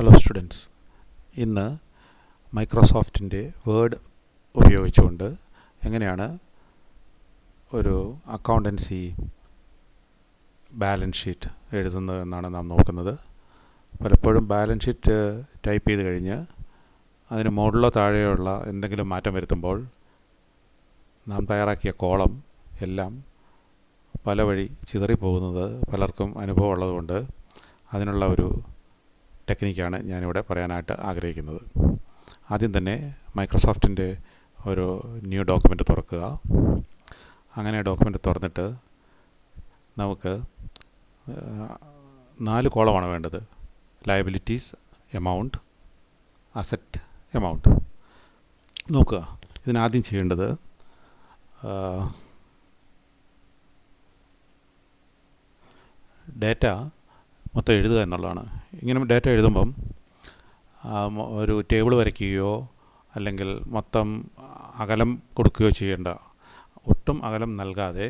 Hello students, ഇന്ന് മൈക്രോസോഫ്റ്റിൻ്റെ word ഉപയോഗിച്ചുകൊണ്ട് എങ്ങനെയാണ് ഒരു അക്കൗണ്ടൻസി ബാലൻസ് ഷീറ്റ് എഴുതുന്നത് എന്നാണ് നാം നോക്കുന്നത്. പലപ്പോഴും ബാലൻസ് ഷീറ്റ് ടൈപ്പ് ചെയ്ത് കഴിഞ്ഞ് അതിന് മുകളിലോ താഴെയുള്ള എന്തെങ്കിലും മാറ്റം വരുത്തുമ്പോൾ നാം തയ്യാറാക്കിയ കോളം എല്ലാം പല വഴി ചിതറിപ്പോകുന്നത് പലർക്കും അനുഭവം ഉള്ളതുകൊണ്ട് അതിനുള്ള ഒരു ടെക്നിക്കാണ് ഞാനിവിടെ പറയാനായിട്ട് ആഗ്രഹിക്കുന്നത്. ആദ്യം തന്നെ മൈക്രോസോഫ്റ്റിൻ്റെ ഒരു ന്യൂ ഡോക്യുമെൻ്റ് തുറക്കുക. അങ്ങനെ ഡോക്യുമെൻ്റ് തുറന്നിട്ട് നമുക്ക് 4 കോളമാണ് വേണ്ടത്: ലയബിലിറ്റീസ്, എമൗണ്ട്, അസറ്റ്, എമൗണ്ട്. നോക്കുക, ഇതിനാദ്യം ചെയ്യേണ്ടത് ഡേറ്റ മൊത്തം എഴുതുക എന്നുള്ളതാണ്. ഇങ്ങനെ ഡേറ്റ എഴുതുമ്പം ഒരു ടേബിൾ വരയ്ക്കുകയോ അല്ലെങ്കിൽ മൊത്തം അകലം കൊടുക്കുകയോ ചെയ്യേണ്ട. ഒട്ടും അകലം നൽകാതെ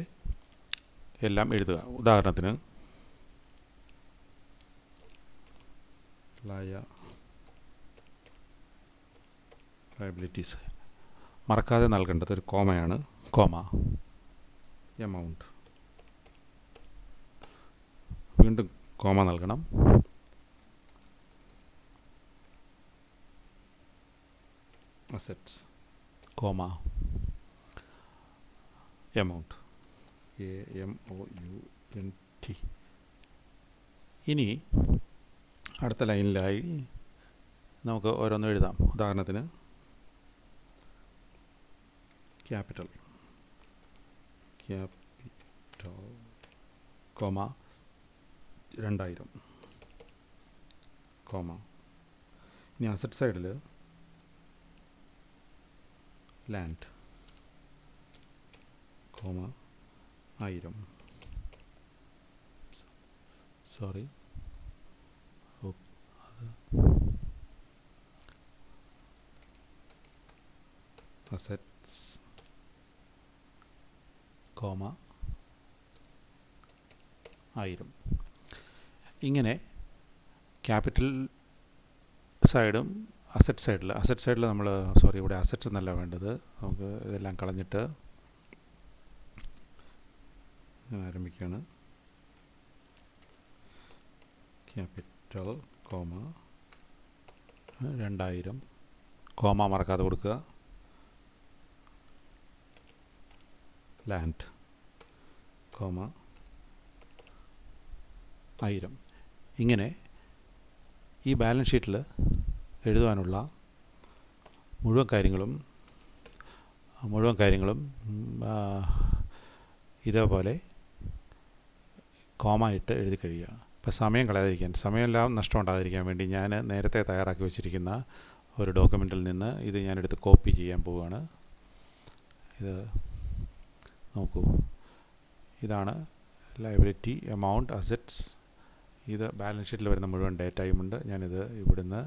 എല്ലാം എഴുതുക. ഉദാഹരണത്തിന് ലയബിലിറ്റീസ് മറക്കാതെ നൽകേണ്ടത് ഒരു കോമയാണ്, കോമ. എമൗണ്ട് വീണ്ടും കോമ നൽകണം. Assets, comma, amount, AMOUNT. ഇനി അടുത്ത ലൈനിലായി നമുക്ക് ഓരോന്നും എഴുതാം. ഉദാഹരണത്തിന് ക്യാപിറ്റൽ, കോമ 2000, കോമ. ഇനി അസറ്റ് സൈഡിൽ land, comma 1000. Sorry, assets, comma 1000. ഇങ്ങനെ ക്യാപിറ്റൽ സൈഡും അസറ്റ് സൈഡിൽ നമ്മൾ ഇവിടെ അസറ്റ് എന്നല്ല വേണ്ടത്. നമുക്ക് ഇതെല്ലാം കളഞ്ഞിട്ട് ആരംഭിക്കുകയാണ്. ക്യാപിറ്റൽ, കോമ 2000, കോമ മറക്കാതെ കൊടുക്കുക. Land, comma 1000. ഇങ്ങനെ ഈ ബാലൻസ് ഷീറ്റിൽ എഴുതുവാനുള്ള മുഴുവൻ കാര്യങ്ങളും ഇതേപോലെ കോമ ഇട്ട് എഴുതി കഴിയുക. ഇപ്പോൾ സമയമെല്ലാം നഷ്ടമുണ്ടാകാതിരിക്കാൻ വേണ്ടി ഞാൻ നേരത്തെ തയ്യാറാക്കി വച്ചിരിക്കുന്ന ഒരു ഡോക്യുമെൻറ്റിൽ നിന്ന് ഇത് ഞാനെടുത്ത് കോപ്പി ചെയ്യാൻ പോവുകയാണ്. ഇത് നോക്കൂ, ഇതാണ് ലയബിലിറ്റി, എമൗണ്ട്, അസറ്റ്സ്. ഇത് ബാലൻസ് ഷീറ്റിൽ വരുന്ന മുഴുവൻ ഡേറ്റയുമുണ്ട്. ഞാനിത് ഇവിടുന്ന്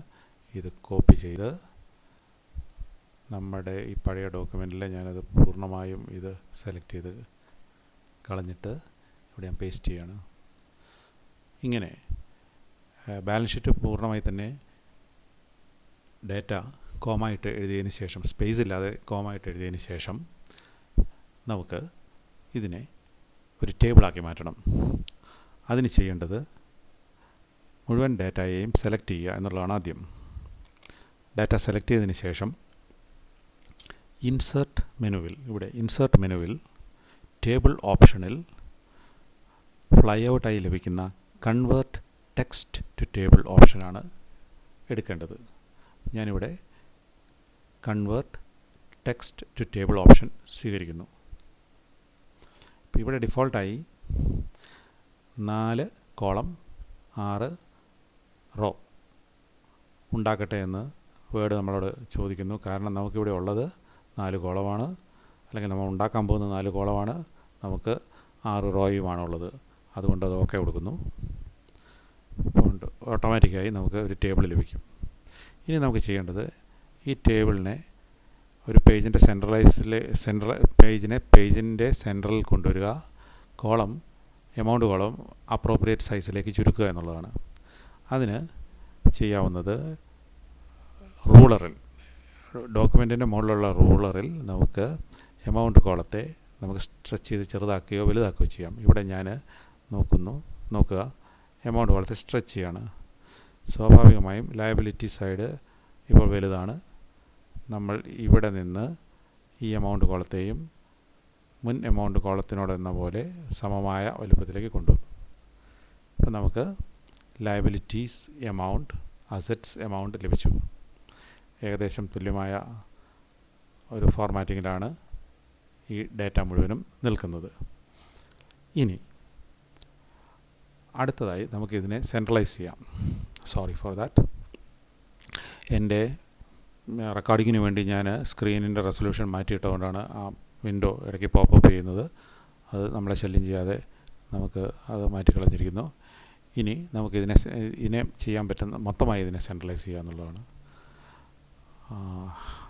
കോപ്പി ചെയ്ത് നമ്മുടെ ഈ പഴയ ഡോക്യുമെൻറ്റിൽ ഞാനത് പൂർണ്ണമായും ഇത് സെലക്ട് ചെയ്ത് കളഞ്ഞിട്ട് ഇവിടെ ഞാൻ പേസ്റ്റ് ചെയ്യുകയാണ്. ഇങ്ങനെ ബാലൻസ് ഷീറ്റ് പൂർണ്ണമായി തന്നെ ഡേറ്റ കോമയിട്ട് എഴുതിയതിന് ശേഷം, സ്പേസ് ഇല്ലാതെ കോമയിട്ട് എഴുതിയതിന് ശേഷം നമുക്ക് ഇതിനെ ഒരു ടേബിളാക്കി മാറ്റണം. അതിന് ചെയ്യേണ്ടത് മുഴുവൻ ഡേറ്റയെയും സെലക്ട് ചെയ്യുക എന്നുള്ളതാണ് ആദ്യം. ഡാറ്റ സെലക്ട് ചെയ്തതിന് ശേഷം ഇൻസേർട്ട് മെനുവിൽ ടേബിൾ ഓപ്ഷനിൽ ഫ്ലൈ ഔട്ടായി ലഭിക്കുന്ന കൺവേർട്ട് ടെക്സ്റ്റ് ടു ടേബിൾ ഓപ്ഷനാണ് എടുക്കേണ്ടത്. ഞാനിവിടെ convert text to table option സ്വീകരിക്കുന്നു. ഇപ്പോൾ ഇവിടെ ഡിഫോൾട്ടായി 4 കോളം 6 റോ ഉണ്ടാക്കട്ടെ എന്ന് വേർഡ് നമ്മളോട് ചോദിക്കുന്നു. കാരണം നമുക്കിവിടെ ഉള്ളത് 4 കോളമാണ്, അല്ലെങ്കിൽ നമ്മൾ ഉണ്ടാക്കാൻ പോകുന്ന 4 കോളമാണ്. നമുക്ക് 6 റോയുമാണുള്ളത്. അതുകൊണ്ട് അത് ഓക്കെ കൊടുക്കുന്നു. അതുകൊണ്ട് ഓട്ടോമാറ്റിക്കായി നമുക്ക് ഒരു ടേബിൾ ലഭിക്കും. ഇനി നമുക്ക് ചെയ്യേണ്ടത് ഈ ടേബിളിനെ ഒരു പേജിൻ്റെ പേജിൻ്റെ സെൻറ്ററിൽ കൊണ്ടുവരിക. എമൗണ്ട് കോളം അപ്രോപ്രിയേറ്റ് സൈസിലേക്ക് ചുരുക്കുക എന്നുള്ളതാണ്. അതിന് ചെയ്യാവുന്നത് റൂളറിൽ, ഡോക്യുമെൻറ്റിൻ്റെ മുകളിലുള്ള റൂളറിൽ നമുക്ക് എമൗണ്ട് കോളത്തെ നമുക്ക് സ്ട്രെച്ച് ചെയ്ത് ചെറുതാക്കുകയോ വലുതാക്കുകയോ ചെയ്യാം. ഇവിടെ ഞാൻ നോക്കുക എമൗണ്ട് കോളത്തെ സ്ട്രെച്ച് ചെയ്യാണ്. സ്വാഭാവികമായും ലയബിലിറ്റി സൈഡ് ഇപ്പോൾ വലുതാണ്. നമ്മൾ ഇവിടെ നിന്ന് ഈ എമൗണ്ട് കോളത്തെയും മുൻ എമൗണ്ട് കോളത്തിനോടെന്ന പോലെ സമമായ വലുപ്പത്തിലേക്ക് കൊണ്ടുവന്നു. അപ്പോൾ നമുക്ക് ലയബിലിറ്റീസ് എമൗണ്ട്, അസറ്റ്സ് എമൗണ്ട് ലഭിച്ചു. ഏകദേശം തുല്യമായ ഒരു ഫോർമാറ്റിങ്ങിലാണ് ഈ ഡാറ്റ മുഴുവനും നിൽക്കുന്നത്. ഇനി അടുത്തതായി നമുക്കിതിനെ സെൻട്രലൈസ് ചെയ്യാം. Sorry for that. എൻ്റെ റെക്കോർഡിങ്ങിന് വേണ്ടി ഞാൻ സ്ക്രീനിൻ്റെ റെസൊല്യൂഷൻ മാറ്റിയിട്ടുകൊണ്ടാണ് ആ വിൻഡോ ഇടയ്ക്ക് പോപ്പപ്പ് ചെയ്യുന്നത്. അത് നമ്മളെ ശല്യം ചെയ്യാതെ നമുക്ക് അത് മാറ്റിക്കളഞ്ഞിരിക്കുന്നു. ഇനി ഇതിനെ ചെയ്യാൻ പറ്റുന്ന മൊത്തമായി ഇതിനെ സെൻട്രലൈസ് ചെയ്യുക എന്നുള്ളതാണ്.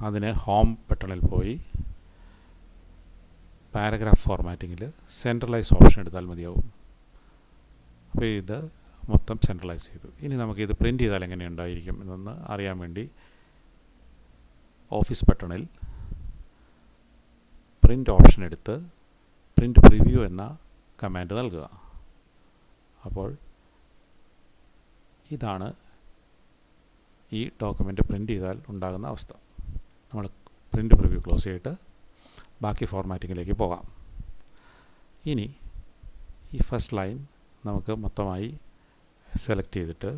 അതിന് ഹോം ബട്ടണിൽ പോയി പാരഗ്രാഫ് ഫോർമാറ്റിങ്ങിൽ സെൻട്രലൈസ് ഓപ്ഷൻ എടുത്താൽ മതിയാവും. അപ്പോൾ ഇത് മൊത്തം സെൻട്രലൈസ് ചെയ്തു. ഇനി നമുക്കിത് പ്രിൻ്റ് ചെയ്താൽ എങ്ങനെ ഉണ്ടായിരിക്കും എന്നൊന്ന് അറിയാൻ വേണ്ടി ഓഫീസ് ബട്ടണിൽ പ്രിൻ്റ് ഓപ്ഷൻ എടുത്ത് പ്രിൻ്റ് പ്രിവ്യൂ എന്ന കമാൻഡ് നൽകുക. അപ്പോൾ ഇതാണ് ഈ ഡോക്യുമെൻ്റ് പ്രിൻ്റ് ചെയ്താൽ ഉണ്ടാകുന്ന അവസ്ഥ. നമ്മൾ പ്രിൻ്റ് പ്രിവ്യൂ ക്ലോസ് ചെയ്തിട്ട് ബാക്കി ഫോർമാറ്റിങ്ങിലേക്ക് പോകാം. ഇനി ഈ ഫസ്റ്റ് ലൈൻ നമുക്ക് മൊത്തമായി സെലക്ട് ചെയ്തിട്ട്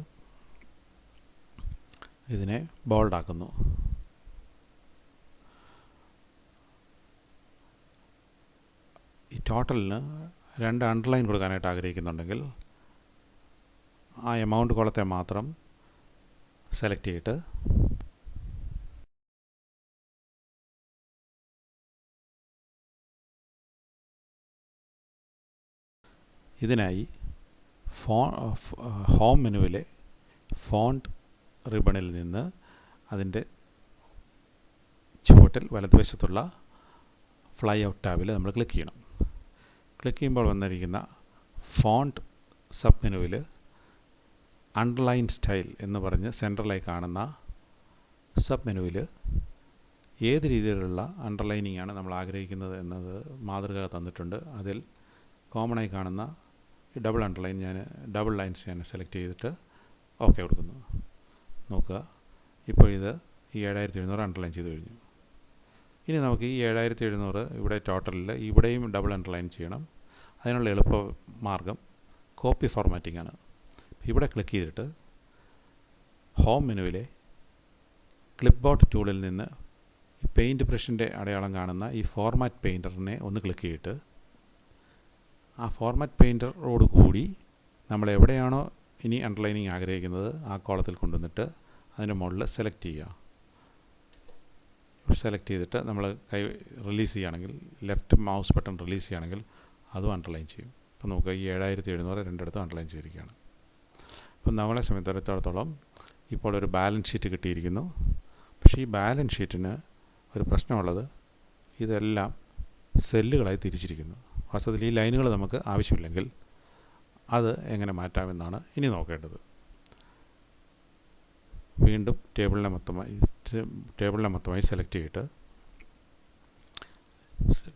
ഇതിനെ ബോൾഡാക്കുന്നു. ഈ ടോട്ടലിന് 2 അണ്ടർലൈൻ കൊടുക്കാനായിട്ട് ആഗ്രഹിക്കുന്നുണ്ടെങ്കിൽ ആ എമൗണ്ട് കോളത്തെ മാത്രം സെലക്ട് ചെയ്തിട്ട് ഇതിനായി ഹോം മെനുവിലെ ഫോണ്ട് റിബണിൽ നിന്ന് അതിൻ്റെ ചുവട്ടിൽ വലതുവശത്തുള്ള ഫ്ലൈ ഔട്ട് ടാബിൽ നമ്മൾ ക്ലിക്ക് ചെയ്യണം. ക്ലിക്ക് ചെയ്യുമ്പോൾ വന്നിരിക്കുന്ന ഫോണ്ട് സബ് മെനുവിൽ അണ്ടർലൈൻ സ്റ്റൈൽ എന്ന് പറഞ്ഞ് സെൻട്രലായി കാണുന്ന സബ് മെനുവിൽ ഏത് രീതിയിലുള്ള അണ്ടർലൈനിങ് ആണ് നമ്മൾ ആഗ്രഹിക്കുന്നത് എന്നത് മാതൃക തന്നിട്ടുണ്ട്. അതിൽ കോമണായി കാണുന്ന ഈ ഡബിൾ ലൈൻസ് ഞാൻ സെലക്ട് ചെയ്തിട്ട് ഓക്കെ കൊടുക്കുന്നു. നോക്കുക, ഇപ്പോൾ ഇത് ഈ 7700 അണ്ടർലൈൻ ചെയ്ത് കഴിഞ്ഞു. ഇനി നമുക്ക് ഈ 7700 ഇവിടെ ടോട്ടലിൽ ഇവിടെയും ഡബിൾ അണ്ടർലൈൻ ചെയ്യണം. അതിനുള്ള എളുപ്പ മാർഗം കോപ്പി ഫോർമാറ്റിംഗ് ആണ്. ഇവിടെ ക്ലിക്ക് ചെയ്തിട്ട് ഹോം മെനുവിലെ ക്ലിപ്പ് ബോർഡ് ടൂളിൽ നിന്ന് ഈ പെയിൻറ്റ് ബ്രഷിൻ്റെ അടയാളം കാണുന്ന ഈ ഫോർമാറ്റ് പെയിൻറ്ററിനെ ഒന്ന് ക്ലിക്ക് ചെയ്തിട്ട് ആ ഫോർമാറ്റ് പെയിൻറ്ററോട് കൂടി നമ്മൾ എവിടെയാണോ ഇനി അണ്ടർലൈനിങ് ആഗ്രഹിക്കുന്നത് ആ കോളത്തിൽ കൊണ്ടുവന്നിട്ട് അതിൻ്റെ മുകളിൽ സെലക്ട് ചെയ്യുക. സെലക്ട് ചെയ്തിട്ട് നമ്മൾ കൈ റിലീസ് ചെയ്യുകയാണെങ്കിൽ ലെഫ്റ്റ് മൗസ് ബട്ടൺ റിലീസ് ചെയ്യുകയാണെങ്കിൽ അതും അണ്ടർലൈൻ ചെയ്യും. അപ്പോൾ നമുക്ക് ഈ 7700 രണ്ടിടത്തും അണ്ടർലൈൻ ചെയ്തിരിക്കുകയാണ്. അപ്പം നമ്മളെ സംബന്ധിച്ചിടത്തോളം ഇപ്പോൾ ഒരു ബാലൻസ് ഷീറ്റ് കിട്ടിയിരിക്കുന്നു. പക്ഷേ ഈ ബാലൻസ് ഷീറ്റിന് ഒരു പ്രശ്നമുള്ളത് ഇതെല്ലാം സെല്ലുകളായി തിരിച്ചിരിക്കുന്നു. വാസ്തവത്തിൽ ഈ ലൈനുകൾ നമുക്ക് ആവശ്യമില്ലെങ്കിൽ അത് എങ്ങനെ മാറ്റാമെന്നാണ് ഇനി നോക്കേണ്ടത്. വീണ്ടും ടേബിളിനെ മൊത്തമായി സെലക്ട് ചെയ്തിട്ട്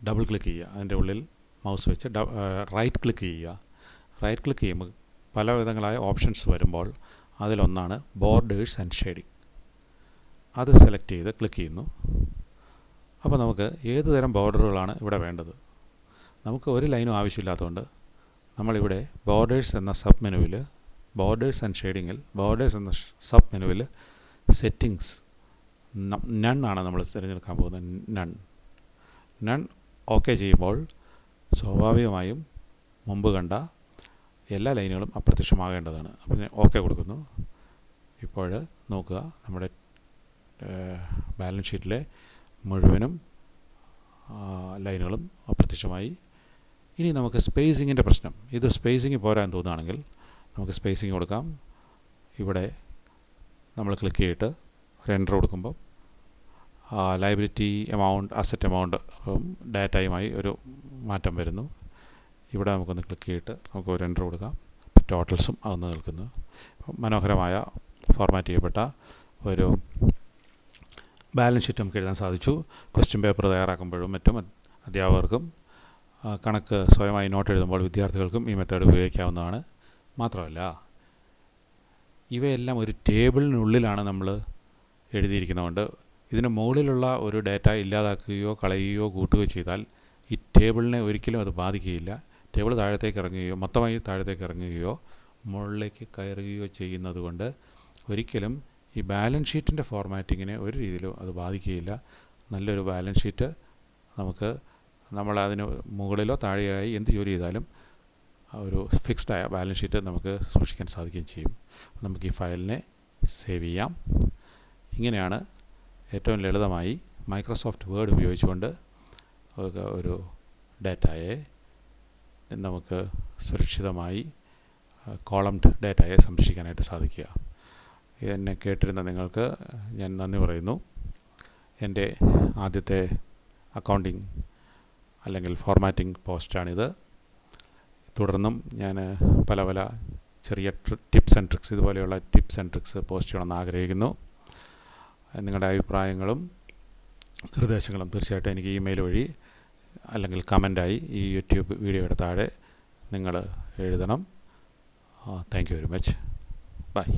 ഡബിൾ ക്ലിക്ക് ചെയ്യുക. അതിൻ്റെ ഉള്ളിൽ മൗസ് വെച്ച് റൈറ്റ് ക്ലിക്ക് ചെയ്യുക. റൈറ്റ് ക്ലിക്ക് ചെയ്യുമ്പോൾ പല വിധങ്ങളായ ഓപ്ഷൻസ് വരുമ്പോൾ അതിലൊന്നാണ് ബോർഡേഴ്സ് ആൻഡ് ഷെയ്ഡിങ്. അത് സെലക്ട് ചെയ്ത് ക്ലിക്ക് ചെയ്യുന്നു. അപ്പോൾ നമുക്ക് ഏത് തരം ബോർഡറുകളാണ് ഇവിടെ വേണ്ടത്. നമുക്ക് ഒരു ലൈനും ആവശ്യമില്ലാത്തതുകൊണ്ട് നമ്മളിവിടെ ബോർഡേഴ്സ് എന്ന സബ് മെനുവിൽ ബോർഡേഴ്സ് ആൻഡ് ഷെയ്ഡിങ്ങിൽ ബോർഡേഴ്സ് എന്ന സബ് മെനുവിൽ സെറ്റിങ്സ് നൺ ആണ് നമ്മൾ തിരഞ്ഞെടുക്കാൻ പോകുന്നത്. നൺ ഓക്കെ ചെയ്യുമ്പോൾ സ്വാഭാവികമായും മുമ്പ് കണ്ട എല്ലാ ലൈനുകളും അപ്രത്യക്ഷമാകേണ്ടതാണ്. അപ്പോൾ ഞാൻ ഓക്കെ കൊടുക്കുന്നു. ഇപ്പോൾ നോക്കുക, നമ്മുടെ ബാലൻസ് ഷീറ്റിലെ മുഴുവനും ലൈനുകളും അപ്രത്യക്ഷമായി. ഇനി നമുക്ക് സ്പേസിങ്ങിൻ്റെ പ്രശ്നം, ഇത് സ്പേസിങ് പോരാൻ തോന്നുകയാണെങ്കിൽ നമുക്ക് സ്പേസിങ് കൊടുക്കാം. ഇവിടെ നമ്മൾ ക്ലിക്ക് ചെയ്തിട്ട് ഒരു എൻ്റർ കൊടുക്കുമ്പോൾ ലയബിലിറ്റി എമൗണ്ട്, അസറ്റ് എമൗണ്ട്, ഡാറ്റയുമായി ഒരു മാറ്റം വരുന്നു. ഇവിടെ നമുക്കൊന്ന് ക്ലിക്ക് ചെയ്തിട്ട് നമുക്ക് ഒരു എൻ്റർ കൊടുക്കാം. ടോട്ടൽസും അതൊന്ന് നിൽക്കുന്നു. മനോഹരമായ ഫോർമാറ്റ് ചെയ്യപ്പെട്ട ഒരു ബാലൻസ് ഷീറ്റ് നമുക്ക് എഴുതാൻ സാധിച്ചു. ക്വസ്റ്റ്യൻ പേപ്പർ തയ്യാറാക്കുമ്പോഴും മറ്റും അധ്യാപകർക്കും കണക്ക് സ്വയമായി നോട്ട് എഴുതുമ്പോൾ വിദ്യാർത്ഥികൾക്കും ഈ മെത്തേഡ് ഉപയോഗിക്കാവുന്നതാണ്. മാത്രമല്ല, ഇവയെല്ലാം ഒരു ടേബിളിനുള്ളിലാണ് നമ്മൾ എഴുതിയിരിക്കുന്നതുകൊണ്ട് ഇതിന് മുകളിലുള്ള ഒരു ഡാറ്റ ഇല്ലാതാക്കുകയോ കളയുകയോ കൂട്ടുകയോ ചെയ്താൽ ഈ ടേബിളിനെ ഒരിക്കലും അത് ബാധിക്കുകയില്ല. ടേബിൾ താഴത്തേക്ക് ഇറങ്ങുകയോ മൊത്തമായി താഴത്തേക്ക് ഇറങ്ങുകയോ മുകളിലേക്ക് കയറുകയോ ചെയ്യുന്നത് കൊണ്ട് ഒരിക്കലും ഈ ബാലൻസ് ഷീറ്റിൻ്റെ ഫോർമാറ്റിങ്ങിനെ ഒരു രീതിയിലും അത് ബാധിക്കുകയില്ല. നല്ലൊരു ബാലൻസ് ഷീറ്റ് നമുക്ക് നമ്മളതിന് മുകളിലോ താഴെയായി എന്ത് ജോലി ചെയ്താലും ഒരു ഫിക്സ്ഡായ ബാലൻസ് ഷീറ്റ് നമുക്ക് സൂക്ഷിക്കാൻ സാധിക്കുകയും ചെയ്യും. നമുക്ക് ഈ ഫയലിനെ സേവ് ചെയ്യാം. ഇങ്ങനെയാണ് ഏറ്റവും ലളിതമായി മൈക്രോസോഫ്റ്റ് വേർഡ് ഉപയോഗിച്ചുകൊണ്ട് ഒരു ഡാറ്റയെ നമുക്ക് സുരക്ഷിതമായി കോളംഡ് ഡാറ്റയെ സംരക്ഷിക്കാനായിട്ട് സാധിക്കുക. എന്നെ കേട്ടിരുന്ന നിങ്ങൾക്ക് ഞാൻ നന്ദി പറയുന്നു. എൻ്റെ ആദ്യത്തെ അക്കൗണ്ടിങ് അല്ലെങ്കിൽ ഫോർമാറ്റിംഗ് പോസ്റ്റാണിത്. തുടർന്നും ഞാൻ പല പല ചെറിയ ടിപ്സ് ആൻഡ് ട്രിക്സ് ഇതുപോലെയുള്ള ടിപ്സ് ആൻഡ് ട്രിക്സ് പോസ്റ്റ് ചെയ്യണമെന്ന് ആഗ്രഹിക്കുന്നു. നിങ്ങളുടെ അഭിപ്രായങ്ങളും നിർദ്ദേശങ്ങളും തീർച്ചയായിട്ടും എനിക്ക് ഇമെയിൽ വഴി അല്ലെങ്കിൽ കമൻ്റായി ഈ യൂട്യൂബ് വീഡിയോയുടെ താഴെ നിങ്ങൾ എഴുതണം. Thank you very much. By.